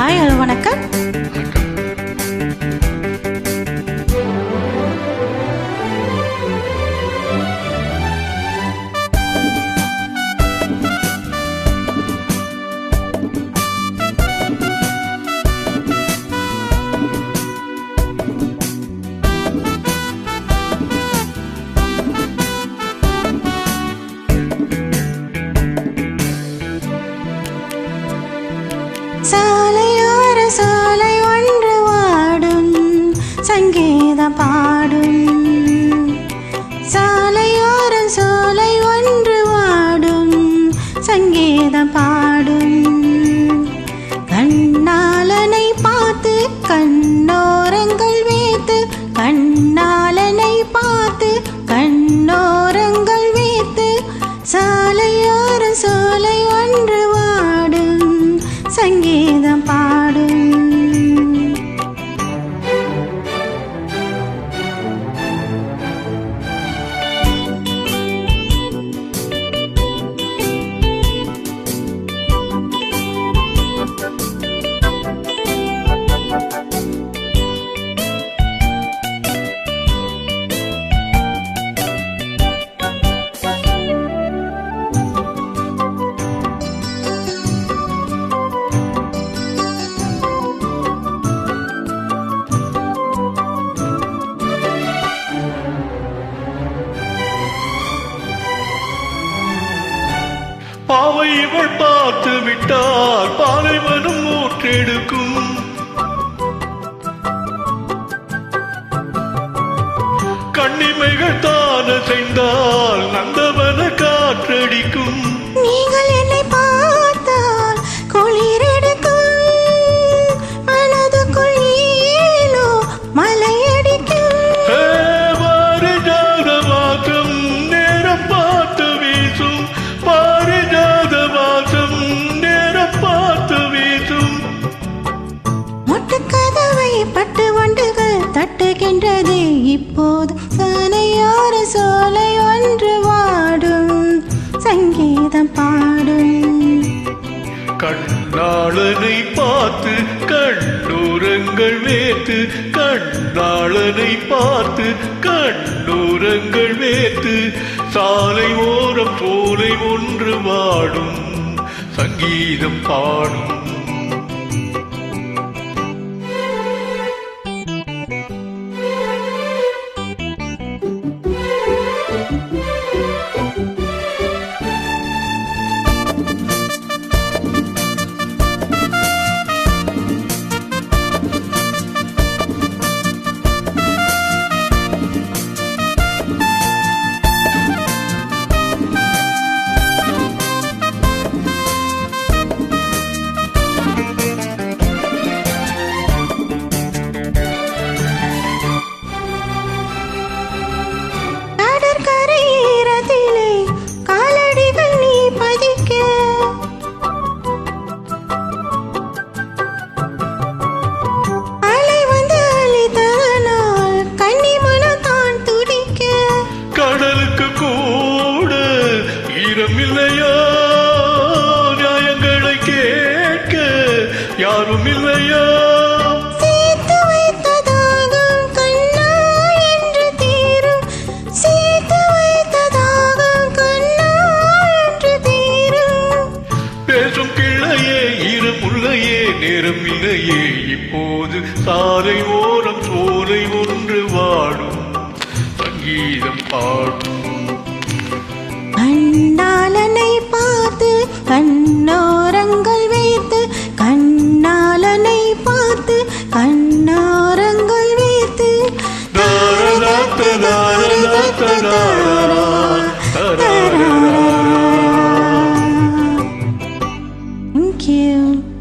Hi hello வணக்கம். சாலையோர சோலை ஒன்று வாடும் சங்கீதம் பாடும். சாலையோர சோலை ஒன்று வாடும் சங்கீதம் பாடும். கண்ணாலனை பார்த்து கண்ணோரங்கள் வைத்து, கண்ணாலனை பார்த்து கண்ணோரங்கள் வைத்து, சாலையோர சோலை ஒன்று வாடும் சங்கீதம் பாடும். பாவை இவள் பார்த்து விட்டால் பாலைவனம் ஊற்றெடுக்கும். கண்ணிமைகள் தான செய்தால் நந்தவன காற்றடிக்கும். நீங்கள் என்னை பார்த்தால் குளிரெடுக்கும், மனதுக்குள் ஏனோ மலையடிக்கும். பாரிஜாத வாசம் நேரம் பார்த்து வீசும், பாரிஜாத வாசம் நேரம் பார்த்து வீசும். முட்டுக்கதவை பட்டு வண்டுகள் தட்டுகின்றது இப்போது. சாலையோர சோலை ஒன்று வாடும் சங்கீதம் பாடும். கண்ணாளனை பார்த்து கண்ணூரங்கள் வேத்து, கண்ணாளனை பார்த்து கண்ணூரங்கள் வேத்து, சாலை ஓரம் சோலை ஒன்று வாடும் சங்கீதம் பாடும். இல்லையா நியாயங்களை கேட்க யாரும் இல்லையா? சேர்த்து வைத்ததாகும் கண்ணா என்று தீரும், சேர்த்து வைத்ததாகும் கண்ணா என்று தீரும். பேசும் கிள்ளையே ஈரமுள்ளையே நேரம் இல்லையே இப்போது சாலை ஓரம் சோலை ஒன்று வாடும் சங்கீதம் பாடும். கண்ணாலனை பார்த்து கண்ணோரங்கள் வைத்து, கண்ணாலனை பார்த்து கண்ணோரங்கள் வைத்து. Thank you.